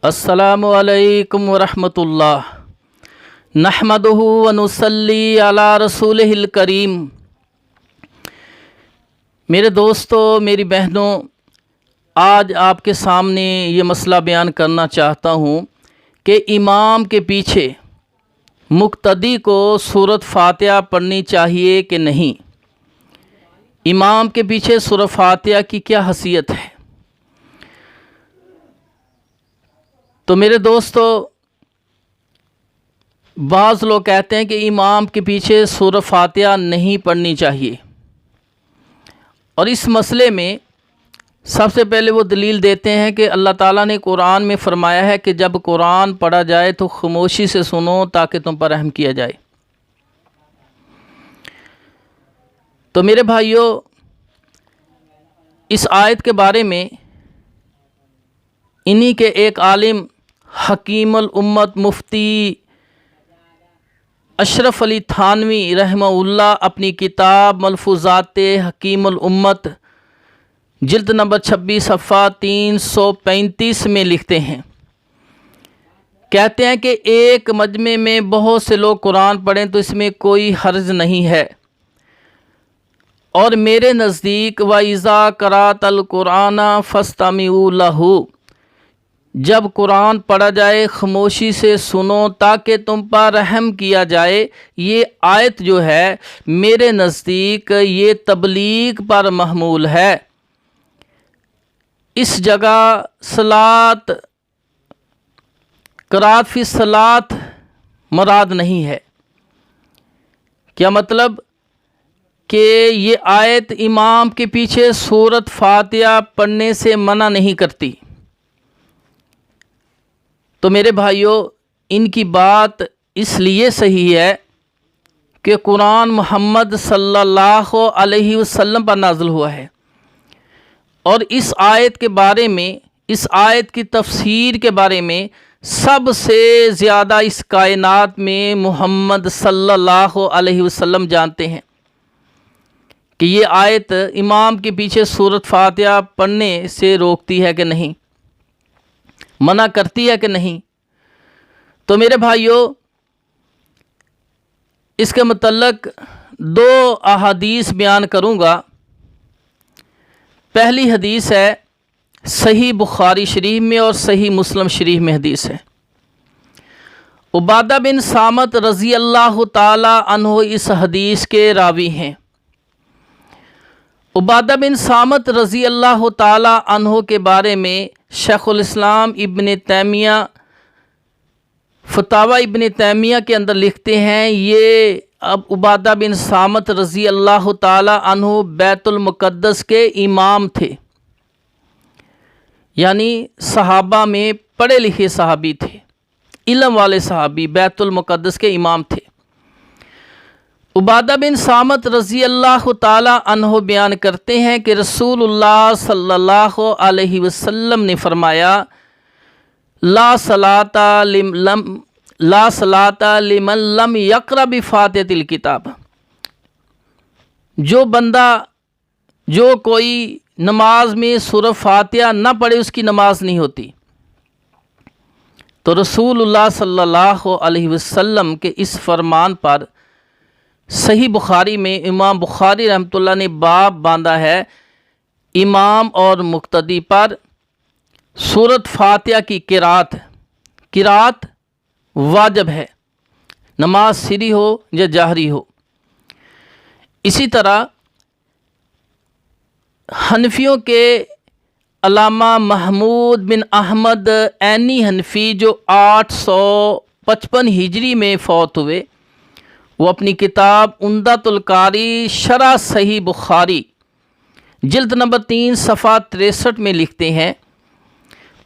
السلام علیکم ورحمۃ اللہ نحمدہ ونصلی علی رسولہ الکریم۔ میرے دوستو، میری بہنوں، آج آپ کے سامنے یہ مسئلہ بیان کرنا چاہتا ہوں کہ امام کے پیچھے مقتدی کو سورۃ فاتحہ پڑھنی چاہیے کہ نہیں۔ امام کے پیچھے سورۃ فاتحہ کی کیا حیثیت ہے؟ تو میرے دوستو، بعض لوگ کہتے ہیں کہ امام کے پیچھے سورۃ فاتحہ نہیں پڑھنی چاہیے، اور اس مسئلے میں سب سے پہلے وہ دلیل دیتے ہیں کہ اللہ تعالیٰ نے قرآن میں فرمایا ہے کہ جب قرآن پڑھا جائے تو خاموشی سے سنو تاکہ تم پر رحم کیا جائے۔ تو میرے بھائیوں، اس آیت کے بارے میں انہی کے ایک عالم حکیم الامت مفتی اشرف علی تھانوی رحمہ اللہ اپنی کتاب ملفوظات حکیم الامت جلد نمبر 26 صفحہ 335 میں لکھتے ہیں، کہتے ہیں کہ ایک مجمع میں بہت سے لوگ قرآن پڑھیں تو اس میں کوئی حرج نہیں ہے، اور میرے نزدیک وَإِذَا قَرَأْتَ الْقُرْآنَ فَاسْتَمِعُوا لَهُ، جب قرآن پڑھا جائے خاموشی سے سنو تاکہ تم پر رحم کیا جائے، یہ آیت جو ہے میرے نزدیک یہ تبلیغ پر محمول ہے۔ اس جگہ صلاۃ قرات فی صلاۃ مراد نہیں ہے۔ کیا مطلب؟ کہ یہ آیت امام کے پیچھے سورۃ فاتحہ پڑھنے سے منع نہیں کرتی۔ تو میرے بھائیوں، ان کی بات اس لیے صحیح ہے کہ قرآن محمد صلی اللہ علیہ وسلم پر نازل ہوا ہے، اور اس آیت کے بارے میں، اس آیت کی تفسیر کے بارے میں سب سے زیادہ اس کائنات میں محمد صلی اللہ علیہ وسلم جانتے ہیں کہ یہ آیت امام کے پیچھے سورۃ فاتحہ پڑھنے سے روکتی ہے کہ نہیں، منع کرتی ہے کہ نہیں۔ تو میرے بھائیوں، اس کے متعلق 2 احادیث بیان کروں گا۔ پہلی حدیث ہے صحیح بخاری شریف میں اور صحیح مسلم شریف میں حدیث ہے۔ عبادہ بن صامت رضی اللہ تعالی عنہ اس حدیث کے راوی ہیں۔ عبادہ بن صامت رضی اللہ تعالی عنہ کے بارے میں شیخ الاسلام ابن تیمیہ فتاوی ابن تیمیہ کے اندر لکھتے ہیں، یہ اب عبادہ بن صامت رضی اللہ تعالی عنہ بیت المقدس کے امام تھے، یعنی صحابہ میں پڑھے لکھے صحابی تھے، علم والے صحابی، بیت المقدس کے امام تھے۔ عبادہ بن صامت رضی اللہ تعالی عنہ بیان کرتے ہیں کہ رسول اللہ صلی اللہ علیہ وسلم نے فرمایا، لا صلاۃ لمن لم یقرأ بفاتحۃ الکتاب، جو کوئی نماز میں سورۃ فاتحہ نہ پڑھے اس کی نماز نہیں ہوتی۔ تو رسول اللہ صلی اللہ علیہ وسلم کے اس فرمان پر صحیح بخاری میں امام بخاری رحمۃ اللہ نے باب باندھا ہے، امام اور مقتدی پر سورۃ فاتحہ کی قرات واجب ہے، نماز سری ہو یا جہری ہو۔ اسی طرح حنفیوں کے علامہ محمود بن احمد عینی حنفی جو 855 ہجری میں فوت ہوئے، وہ اپنی کتاب عمدۃ القاری شرح صحیح بخاری جلد نمبر 3 صفحہ 63 میں لکھتے ہیں،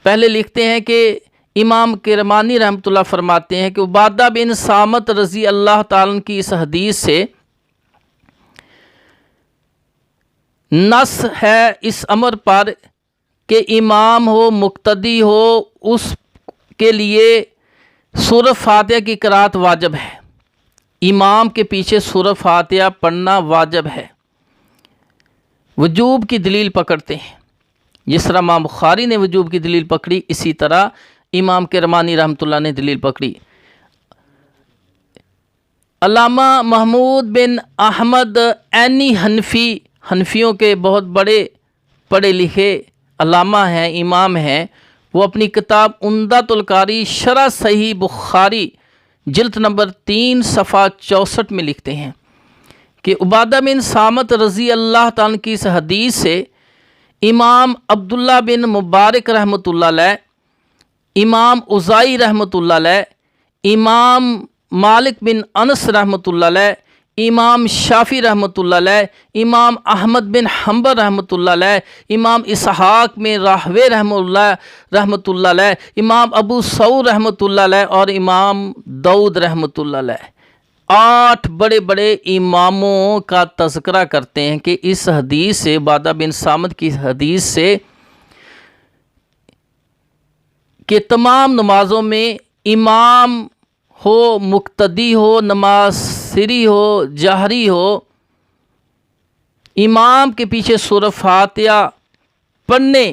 پہلے لکھتے ہیں کہ امام کرمانی رحمۃ اللہ فرماتے ہیں کہ عبادہ بن صامت رضی اللہ تعالیٰ عنہ کی اس حدیث سے نص ہے اس امر پر کہ امام ہو مقتدی ہو اس کے لیے سورۃ فاتحہ کی قرات واجب ہے، امام کے پیچھے سورۃ فاتحہ پڑھنا واجب ہے۔ وجوب کی دلیل پکڑتے ہیں، جس طرح امام بخاری نے وجوب کی دلیل پکڑی، اسی طرح امام کرمانی رحمۃ اللہ نے دلیل پکڑی۔ علامہ محمود بن احمد عینی حنفی، حنفیوں کے بہت بڑے پڑھے لکھے علامہ ہیں، امام ہیں، وہ اپنی کتاب عمدۃ القاری شرح صحیح بخاری جلد نمبر 3 صفحہ 64 میں لکھتے ہیں کہ عبادہ بن صامت رضی اللہ تعالیٰ کی اس حدیث سے امام عبداللہ بن مبارک رحمۃ اللہ علیہ، امام اوزاعی رحمۃ اللہ علیہ، امام مالک بن انس رحمۃ اللہ علیہ، امام شافعی رحمۃ اللہ علیہ، امام احمد بن حنبل رحمۃ اللہ علیہ، امام اسحاق میں راہوے رحمۃ اللہ علیہ، امام ابو ثور رحمۃ اللہ علیہ اور امام داؤد رحمۃ اللہ علیہ، 8 بڑے بڑے اماموں کا تذکرہ کرتے ہیں کہ اس حدیث سے، عبادہ بن صامت کی حدیث سے، کہ تمام نمازوں میں امام ہو، مقتدی ہو، نماز سری ہو، جہری ہو، امام کے پیچھے سورہ فاتحہ پڑھنے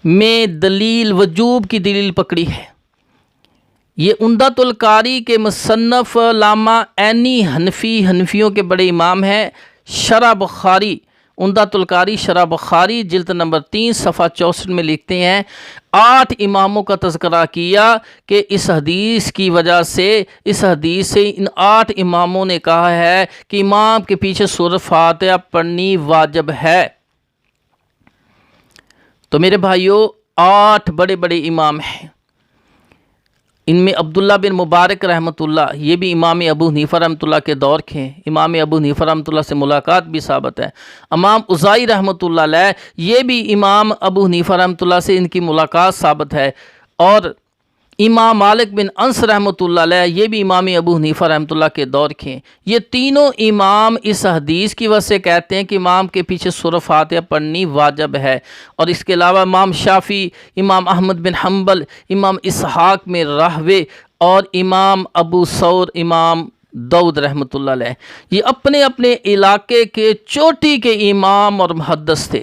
میں دلیل وجوب کی دلیل پکڑی ہے۔ یہ عمدۃ القاری کے مصنف علامہ عینی حنفی، حنفیوں کے بڑے امام ہیں، شرح بخاری، عمدۃ القاری شرح بخاری جلد نمبر 3 صفحہ 64 میں لکھتے ہیں 8 اماموں کا تذکرہ کیا کہ اس حدیث کی وجہ سے، اس حدیث سے ان 8 اماموں نے کہا ہے کہ امام کے پیچھے سورہ فاتحہ پڑھنی واجب ہے۔ تو میرے بھائیوں، 8 بڑے بڑے امام ہیں، ان میں عبداللہ بن مبارک رحمۃ اللہ، یہ بھی امام ابو حنیفہ رحمۃ اللہ کے دور کے ہیں، امام ابو حنیفہ رحمۃ اللہ سے ملاقات بھی ثابت ہے۔ امام اوزاعی رحمۃ اللہ علیہ، یہ بھی امام ابو حنیفہ رحمۃ اللہ سے ان کی ملاقات ثابت ہے، اور امام مالک بن انس رحمۃ اللہ علیہ، یہ بھی امام ابو حنیفہ رحمۃ اللہ کے دور کے ہیں۔ یہ تینوں امام اس حدیث کی وجہ سے کہتے ہیں کہ امام کے پیچھے سورہ فاتحہ پڑھنی واجب ہے، اور اس کے علاوہ امام شافعی، امام احمد بن حنبل، امام اسحاق میں راہوے اور امام ابو ثور، امام داؤد رحمۃ اللہ علیہ، یہ اپنے اپنے علاقے کے چوٹی کے امام اور محدث تھے۔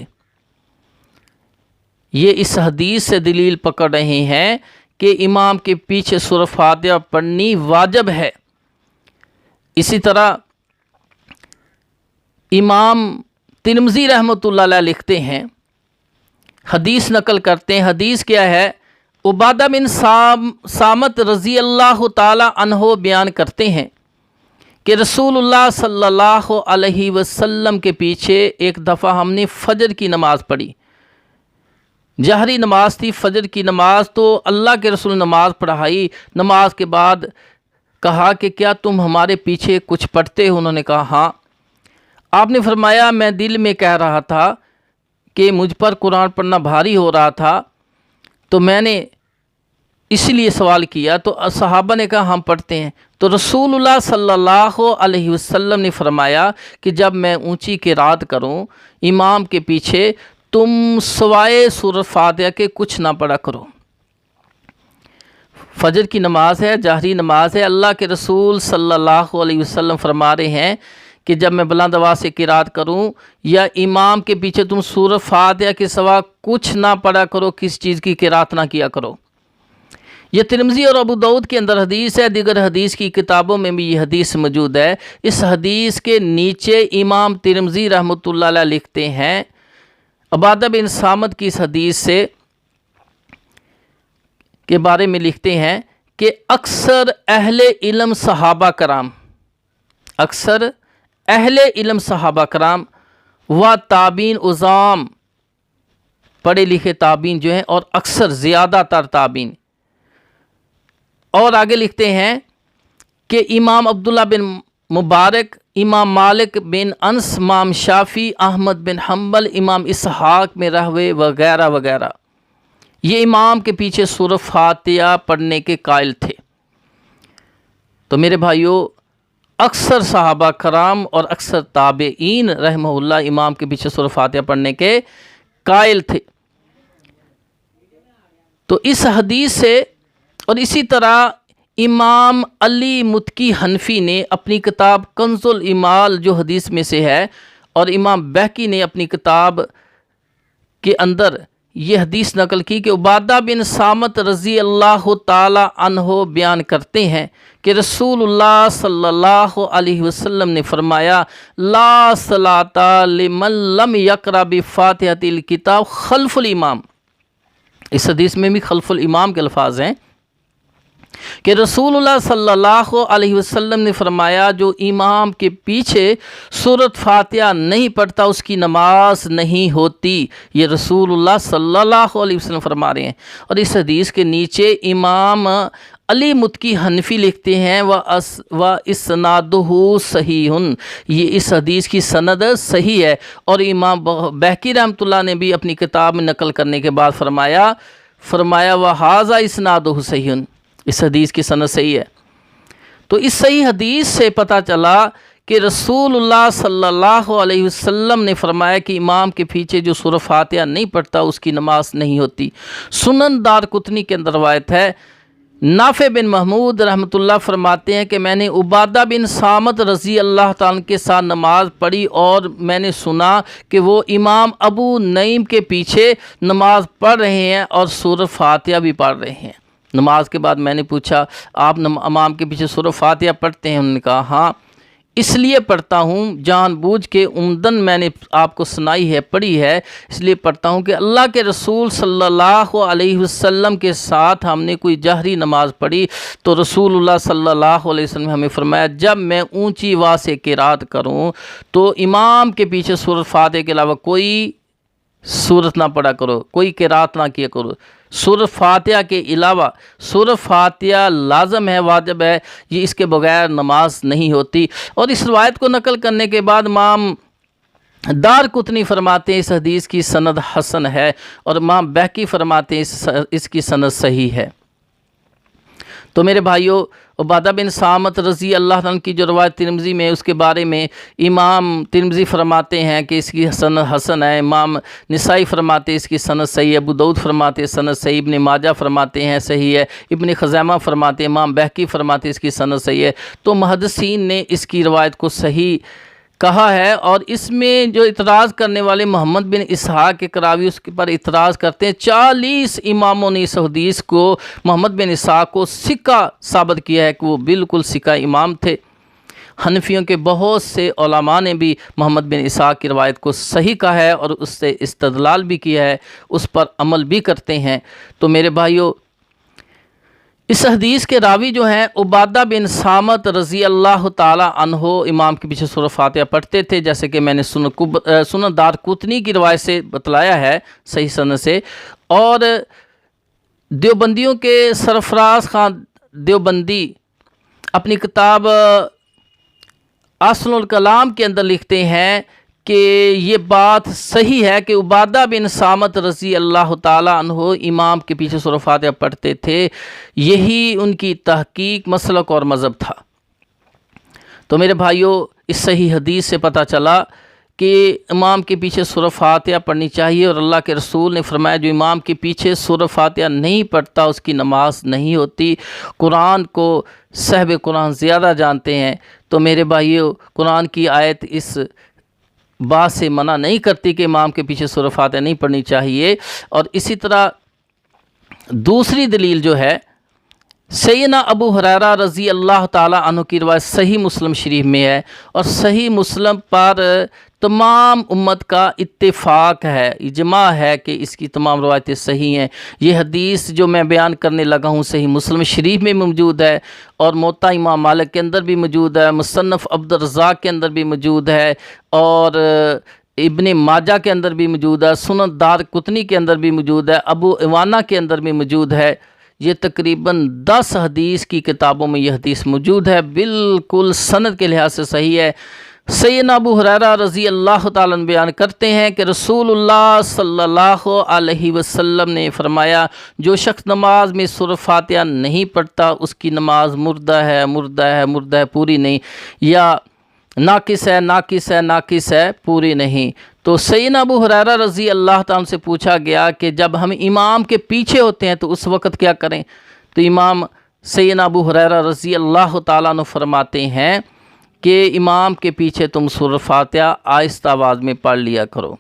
یہ اس حدیث سے دلیل پکڑ رہے ہیں کہ امام کے پیچھے سورہ فاتحہ پڑھنی واجب ہے۔ اسی طرح امام ترمذی رحمۃ اللہ علیہ لکھتے ہیں، حدیث نقل کرتے ہیں، حدیث کیا ہے؟ عبادہ بن صامت رضی اللہ تعالی عنہ بیان کرتے ہیں کہ رسول اللہ صلی اللہ علیہ وسلم کے پیچھے ایک دفعہ ہم نے فجر کی نماز پڑھی، جہری نماز تھی، فجر کی نماز، تو اللہ کے رسول نماز پڑھائی، نماز کے بعد کہا کہ کیا تم ہمارے پیچھے کچھ پڑھتے ہو؟ انہوں نے کہا ہاں۔ آپ نے فرمایا میں دل میں کہہ رہا تھا کہ مجھ پر قرآن پڑھنا بھاری ہو رہا تھا، تو میں نے اس لیے سوال کیا، تو صحابہ نے کہا ہم پڑھتے ہیں، تو رسول اللہ صلی اللہ علیہ وسلم نے فرمایا کہ جب میں اونچی قرات کروں امام کے پیچھے، تم سوائے سورہ فاتحہ کے کچھ نہ پڑھا کرو۔ فجر کی نماز ہے، جہری نماز ہے، اللہ کے رسول صلی اللہ علیہ وسلم فرما رہے ہیں کہ جب میں بلند آواز سے قرات کروں یا امام کے پیچھے تم سورہ فاتحہ کے سوا کچھ نہ پڑھا کرو، کس چیز کی قرات نہ کیا کرو۔ یہ ترمذی اور ابو داؤد کے اندر حدیث ہے، دیگر حدیث کی کتابوں میں بھی یہ حدیث موجود ہے۔ اس حدیث کے نیچے امام ترمذی رحمۃ اللہ علیہ لکھتے ہیں عبادہ بن صامت کی اس حدیث سے کے بارے میں لکھتے ہیں کہ اکثر اہل علم صحابہ کرام، اکثر اہل علم صحابہ کرام و تابعین عظام، پڑھے لکھے تابعین جو ہیں، اور اکثر زیادہ تر تابعین، اور آگے لکھتے ہیں کہ امام عبداللہ بن مبارک، امام مالک بن انس، امام شافعی، احمد بن حنبل، امام اسحاق میں راہوے وغیرہ وغیرہ، یہ امام کے پیچھے سورہ فاتحہ پڑھنے کے قائل تھے۔ تو میرے بھائیوں، اکثر صحابہ کرام اور اکثر تابعین رحمہ اللہ امام کے پیچھے سورہ فاتحہ پڑھنے کے قائل تھے۔ تو اس حدیث سے، اور اسی طرح امام علی متقی حنفی نے اپنی کتاب کنز الایمال جو حدیث میں سے ہے، اور امام بہقی نے اپنی کتاب کے اندر یہ حدیث نقل کی کہ عبادہ بن صامت رضی اللہ تعالی عنہ بیان کرتے ہیں کہ رسول اللہ صلی اللہ علیہ وسلم نے فرمایا لا صلاۃ لمن لم یقرأ بفاتحۃ الکتاب خلف الامام۔ اس حدیث میں بھی خلف الامام کے الفاظ ہیں کہ رسول اللہ صلی اللہ علیہ وسلم نے فرمایا جو امام کے پیچھے سورۃ فاتحہ نہیں پڑھتا اس کی نماز نہیں ہوتی۔ یہ رسول اللہ صلی اللہ علیہ وسلم فرما رہے ہیں۔ اور اس حدیث کے نیچے امام علی متقی حنفی لکھتے ہیں وَإِسْنَادُهُ صحیح، یہ اس حدیث کی سند صحیح ہے۔ اور امام بہقی رحمۃ اللہ نے بھی اپنی کتاب میں نقل کرنے کے بعد فرمایا وَهَذَا إِسْنَادُهُ صحیح، اس حدیث کی سند صحیح ہے۔ تو اس صحیح حدیث سے پتہ چلا کہ رسول اللہ صلی اللہ علیہ وسلم نے فرمایا کہ امام کے پیچھے جو سورۃ فاتحہ نہیں پڑھتا اس کی نماز نہیں ہوتی۔ سنن دارقطنی کے اندر روایت ہے، نافع بن محمود رحمۃ اللہ فرماتے ہیں کہ میں نے عبادہ بن صامت رضی اللہ تعالیٰ کے ساتھ نماز پڑھی اور میں نے سنا کہ وہ امام ابو نعیم کے پیچھے نماز پڑھ رہے ہیں اور سورۃ فاتحہ بھی پڑھ رہے ہیں۔ نماز کے بعد میں نے پوچھا آپ امام کے پیچھے سورۃ فاتحہ پڑھتے ہیں؟ انہوں نے کہا ہاں، اس لیے پڑھتا ہوں جان بوجھ کے عمدن میں نے آپ کو سنائی ہے پڑھی ہے، اس لیے پڑھتا ہوں کہ اللہ کے رسول صلی اللہ علیہ وسلم کے ساتھ ہم نے کوئی جہری نماز پڑھی تو رسول اللہ صلی اللہ علیہ وسلم نے ہمیں فرمایا جب میں اونچی آواز سے قرات کروں تو امام کے پیچھے سورۃ فاتحہ کے علاوہ کوئی سورت نہ پڑھا کرو، کوئی قرات نہ کیا کرو۔ سورۃ فاتحہ کے علاوہ سورۃ فاتحہ لازم ہے، واجب ہے، یہ اس کے بغیر نماز نہیں ہوتی۔ اور اس روایت کو نقل کرنے کے بعد امام دارقطنی فرماتے ہیں اس حدیث کی سند حسن ہے، اور امام بہقی فرماتے ہیں اس کی سند صحیح ہے۔ تو میرے بھائیو، عبادہ بن صامت رضی اللہ عنہ کی جو روایت ترمذی میں اس کے بارے میں امام ترمذی فرماتے ہیں کہ اس کی سند حسن ہے، امام نسائی فرماتے ہیں اس کی سند صحیح ہے، ابو داؤد فرماتے ہیں سند صحیح، ابن ماجہ فرماتے ہیں صحیح ہے، ابن خزیمہ فرماتے ہیں، امام بہقی فرماتے ہیں اس کی سند صحیح ہے۔ تو محدثین نے اس کی روایت کو صحیح کہا ہے، اور اس میں جو اعتراض کرنے والے محمد بن اسحاق کے کراوی اس کے پر اعتراض کرتے ہیں۔ 40 اماموں نے اس حدیث کو محمد بن اسحاق کو سکہ ثابت کیا ہے کہ وہ بالکل سکہ امام تھے۔ حنفیوں کے بہت سے علماء نے بھی محمد بن اسحاق کی روایت کو صحیح کہا ہے اور اس سے استدلال بھی کیا ہے، اس پر عمل بھی کرتے ہیں۔ تو میرے بھائیو، اس حدیث کے راوی جو ہیں عبادہ بن صامت رضی اللہ تعالی عنہ امام کے پیچھے سورۃ فاتحہ پڑھتے تھے، جیسے کہ میں نے سنن دارقطنی کی روایت سے بتلایا ہے صحیح سند سے۔ اور دیوبندیوں کے سرفراز خان دیوبندی اپنی کتاب اصل الکلام کے اندر لکھتے ہیں کہ یہ بات صحیح ہے کہ عبادہ بن صامت رضی اللہ تعالی عنہ امام کے پیچھے سورۃ فاتحہ پڑھتے تھے، یہی ان کی تحقیق، مسلک اور مذہب تھا۔ تو میرے بھائیوں، اس صحیح حدیث سے پتہ چلا کہ امام کے پیچھے سورۃ فاتحہ پڑھنی چاہیے، اور اللہ کے رسول نے فرمایا جو امام کے پیچھے سورۃ فاتحہ نہیں پڑھتا اس کی نماز نہیں ہوتی۔ قرآن کو صاحب قرآن زیادہ جانتے ہیں، تو میرے بھائیوں، قرآن کی آیت اس بات سے منع نہیں کرتی کہ امام کے پیچھے سورۃ فاتحہ نہیں پڑھنی چاہیے۔ اور اسی طرح دوسری دلیل جو ہے سیدنا ابو ہریرہ رضی اللہ تعالی عنہ کی روایت صحیح مسلم شریف میں ہے، اور صحیح مسلم پر تمام امت کا اتفاق ہے، اجماع ہے کہ اس کی تمام روایتیں صحیح ہیں۔ یہ حدیث جو میں بیان کرنے لگا ہوں صحیح مسلم شریف میں موجود ہے، اور موطا امام مالک کے اندر بھی موجود ہے، مصنف عبد الرزاق کے اندر بھی موجود ہے، اور ابن ماجہ کے اندر بھی موجود ہے، سنن دارقطنی کے اندر بھی موجود ہے، ابو عوانہ کے اندر بھی موجود ہے۔ یہ تقریباً 10 حدیث کی کتابوں میں یہ حدیث موجود ہے، بالکل سند کے لحاظ سے صحیح ہے۔ سیدنا ابو ہریرہ رضی اللہ تعالیٰ عنہ بیان کرتے ہیں کہ رسول اللہ صلی اللہ علیہ وسلم نے فرمایا جو شخص نماز میں سورۃ فاتحہ نہیں پڑھتا اس کی نماز مردہ ہے، مردہ ہے، مردہ ہے، پوری نہیں، یا ناقص ہے، ناقص ہے، ناقص ہے، پوری نہیں۔ تو سیدنا ابو ہریرہ رضی اللہ تعالیٰ سے پوچھا گیا کہ جب ہم امام کے پیچھے ہوتے ہیں تو اس وقت کیا کریں؟ تو امام سیدنا ابو ہریرہ رضی اللہ تعالیٰ عنہ فرماتے ہیں کہ امام کے پیچھے تم سورۃ فاتحہ آہستہ آواز میں پڑھ لیا کرو۔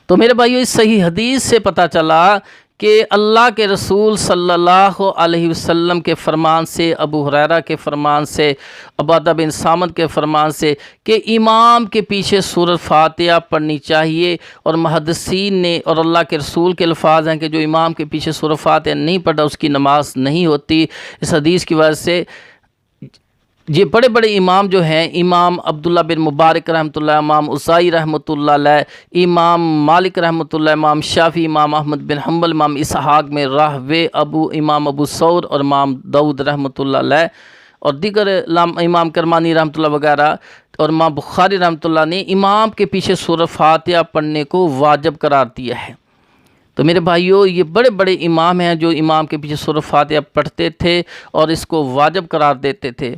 تو میرے بھائیو اس صحیح حدیث سے پتہ چلا کہ اللہ کے رسول صلی اللہ علیہ وسلم کے فرمان سے، ابو ہریرہ کے فرمان سے، عبادہ بن صامت کے فرمان سے کہ امام کے پیچھے سورۃ فاتحہ پڑھنی چاہیے، اور محدثین نے اور اللہ کے رسول کے الفاظ ہیں کہ جو امام کے پیچھے سورۃ فاتحہ نہیں پڑھا اس کی نماز نہیں ہوتی۔ اس حدیث کی وجہ سے یہ بڑے بڑے امام جو ہیں، امام عبداللہ بن مبارک رحمۃ اللہ، امام اوزاعی رحمۃ اللہ علیہ، امام مالک رحمۃ اللہ، امام شافعی، امام احمد بن حنبل، امام اسحاق میں راہوے، امام ابو ثور اور امام داؤد رحمۃ اللہ علیہ اور دیگر امام کرمانی رحمۃ اللہ وغیرہ اور امام بخاری رحمۃ اللہ نے امام کے پیچھے سورۃ فاتحہ پڑھنے کو واجب قرار دیا ہے۔ تو میرے بھائیو یہ بڑے بڑے امام ہیں جو امام کے پیچھے سورۃ فاتحہ پڑھتے تھے اور اس کو واجب قرار دیتے تھے۔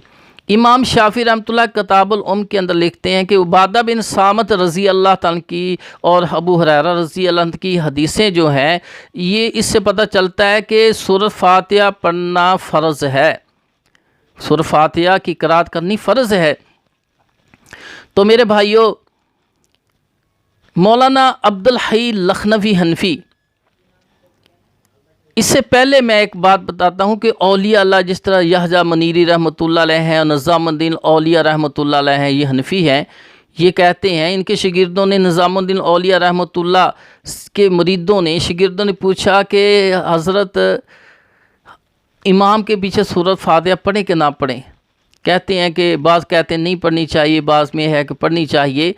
امام شافعی رحمۃ اللہ کتاب الام کے اندر لکھتے ہیں کہ عبادہ بن صامت رضی اللہ تعالیٰ کی اور ابو ہریرہ رضی اللہ عنہ کی حدیثیں جو ہیں، یہ اس سے پتہ چلتا ہے کہ سورۃ فاتحہ پڑھنا فرض ہے، سورۃ فاتحہ کی قرات کرنی فرض ہے۔ تو میرے بھائیو مولانا عبدالحی لکھنوی حنفی، اس سے پہلے میں ایک بات بتاتا ہوں کہ اولیاء اللہ جس طرح یحییٰ منیری رحمۃ اللہ علیہ ہیں اور نظام الدین اولیاء رحمۃ اللہ علیہ ہیں، یہ حنفی ہیں، یہ کہتے ہیں ان کے شاگردوں نے، نظام الدین اولیاء رحمۃ اللہ کے مریدوں نے، شاگردوں نے پوچھا کہ حضرت امام کے پیچھے سورۃ فاتحہ پڑھیں کہ نہ پڑھیں؟ کہتے ہیں کہ بعض کہتے ہیں نہیں پڑھنی چاہیے، بعض میں ہے کہ پڑھنی چاہیے۔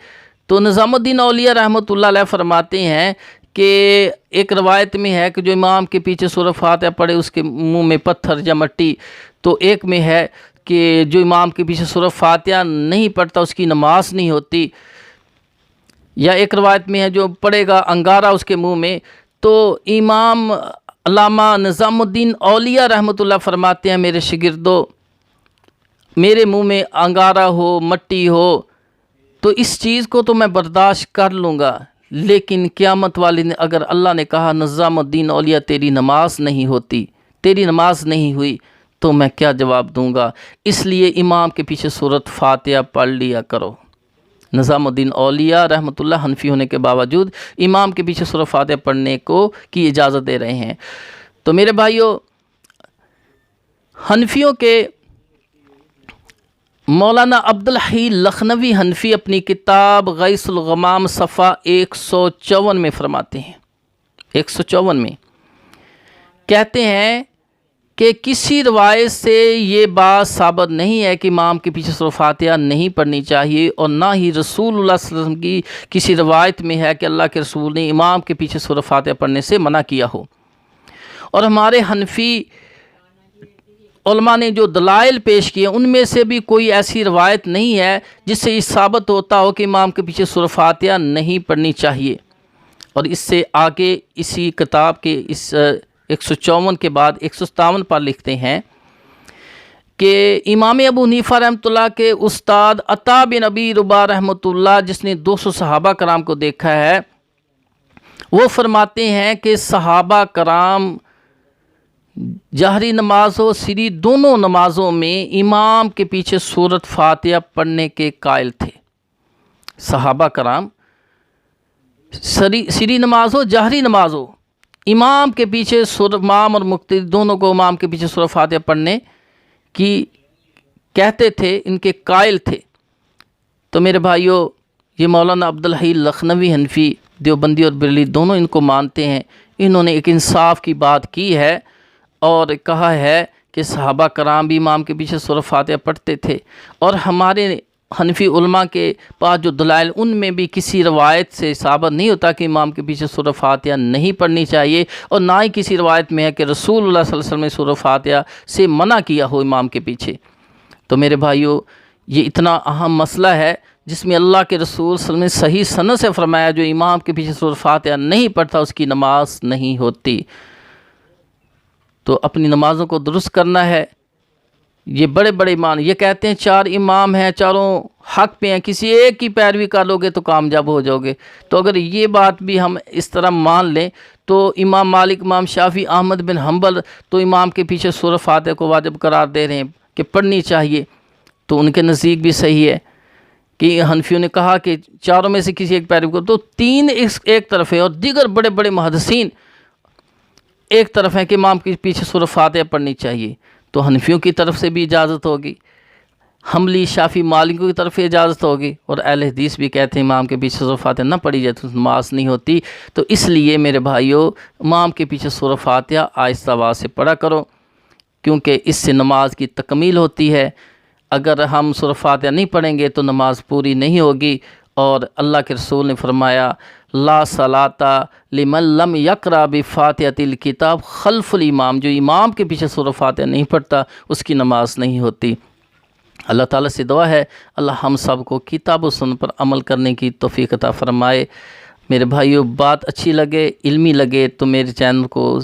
تو نظام الدین اولیاء رحمۃ اللہ علیہ فرماتے ہیں کہ ایک روایت میں ہے کہ جو امام کے پیچھے سورۃ فاتحہ پڑھے اس کے منہ میں پتھر یا مٹی، تو ایک میں ہے کہ جو امام کے پیچھے سورۃ فاتحہ نہیں پڑھتا اس کی نماز نہیں ہوتی، یا ایک روایت میں ہے جو پڑھے گا انگارہ اس کے منہ میں۔ تو امام علامہ نظام الدین اولیاء رحمۃ اللہ فرماتے ہیں میرے شاگردو، میرے منہ میں انگارہ ہو، مٹی ہو، تو اس چیز کو تو میں برداشت کر لوں گا، لیکن قیامت والے نے اگر اللہ نے کہا نظام الدین اولیاء تیری نماز نہیں ہوتی، تیری نماز نہیں ہوئی، تو میں کیا جواب دوں گا؟ اس لیے امام کے پیچھے سورۃ فاتحہ پڑھ لیا کرو۔ نظام الدین اولیاء رحمۃ اللہ حنفی ہونے کے باوجود امام کے پیچھے سورۃ فاتحہ پڑھنے کی اجازت دے رہے ہیں۔ تو میرے بھائیو حنفیوں کے مولانا عبدالحی لکھنوی حنفی اپنی کتاب غیث الغمام صفحہ 154 میں فرماتے ہیں، 154 میں کہتے ہیں کہ کسی روایت سے یہ بات ثابت نہیں ہے کہ امام کے پیچھے سورۃ فاتحہ نہیں پڑھنی چاہیے، اور نہ ہی رسول اللہ صلی اللہ علیہ وسلم کی کسی روایت میں ہے کہ اللہ کے رسول نے امام کے پیچھے سورۃ فاتحہ پڑھنے سے منع کیا ہو۔ اور ہمارے حنفی علماء نے جو دلائل پیش کیے ان میں سے بھی کوئی ایسی روایت نہیں ہے جس سے یہ ثابت ہوتا ہو کہ امام کے پیچھے سورۃ فاتحہ نہیں پڑھنی چاہیے۔ اور اس سے آگے اسی کتاب کے اس 154 کے بعد 157 پر لکھتے ہیں کہ امام ابو حنیفہ رحمۃ اللہ کے استاد عطا بن ابی رباح رحمۃ اللہ، جس نے 200 صحابہ کرام کو دیکھا ہے، وہ فرماتے ہیں کہ صحابہ کرام جہری نماز و سری دونوں نمازوں میں امام کے پیچھے سورۃ فاتحہ پڑھنے کے قائل تھے۔ صحابہ کرام سری نماز ہو، جہری نماز ہو، امام کے پیچھے امام اور مقتدی دونوں کو امام کے پیچھے سورۃ فاتحہ پڑھنے کی کہتے تھے، ان کے قائل تھے۔ تو میرے بھائیو یہ مولانا عبدالحی لکھنوی حنفی دیوبندی اور بریلوی دونوں ان کو مانتے ہیں۔ انہوں نے ایک انصاف کی بات کی ہے اور کہا ہے کہ صحابہ کرام بھی امام کے پیچھے سورۃ فاتحہ پڑھتے تھے، اور ہمارے حنفی علماء کے پاس جو دلائل ان میں بھی کسی روایت سے ثابت نہیں ہوتا کہ امام کے پیچھے سورۃ فاتحہ نہیں پڑھنی چاہیے، اور نہ ہی کسی روایت میں ہے کہ رسول اللہ صلی اللہ علیہ وسلم نے سورۃ فاتحہ سے منع کیا ہو امام کے پیچھے۔ تو میرے بھائیو یہ اتنا اہم مسئلہ ہے جس میں اللہ کے رسول صلی اللہ علیہ وسلم نے صحیح سند سے فرمایا جو امام کے پیچھے سورۃ فاتحہ نہیں پڑھتا اس کی نماز نہیں ہوتی۔ تو اپنی نمازوں کو درست کرنا ہے۔ یہ بڑے بڑے امام یہ کہتے ہیں 4 امام ہیں، چاروں حق پہ ہیں، کسی ایک کی پیروی کر لو گے تو کامیاب ہو جاؤ گے۔ تو اگر یہ بات بھی ہم اس طرح مان لیں تو امام مالک، امام شافعی، احمد بن حنبل تو امام کے پیچھے سورۃ فاتحہ کو واجب قرار دے رہے ہیں کہ پڑھنی چاہیے، تو ان کے نزدیک بھی صحیح ہے کہ حنفیوں نے کہا کہ چاروں میں سے کسی ایک پیروی کو، تو 3 ایک طرف ہے اور دیگر بڑے بڑے محدثین ایک طرف ہیں کہ امام کے پیچھے سورہ فاتحہ پڑھنی چاہیے، تو حنفیوں کی طرف سے بھی اجازت ہوگی، حنبلی شافعی مالکیوں کی طرف سے اجازت ہوگی، اور اہل حدیث بھی کہتے ہیں امام کے پیچھے سورہ فاتحہ نہ پڑھی جائے تو نماز نہیں ہوتی۔ تو اس لیے میرے بھائیوں، امام کے پیچھے سورہ فاتحہ آہستہ آواز سے پڑھا کرو، کیونکہ اس سے نماز کی تکمیل ہوتی ہے۔ اگر ہم سورہ فاتحہ نہیں پڑھیں گے تو نماز پوری نہیں ہوگی، اور اللہ کے رسول نے فرمایا لا صلاۃ لمن لم یقرأ بفاتحۃ الکتاب خلف الامام، جو امام کے پیچھے سورہ فاتحہ نہیں پڑھتا اس کی نماز نہیں ہوتی۔ اللہ تعالیٰ سے دعا ہے اللہ ہم سب کو کتاب و سنت پر عمل کرنے کی توفیق عطا فرمائے۔ میرے بھائیوں، بات اچھی لگے، علمی لگے تو میرے چینل کو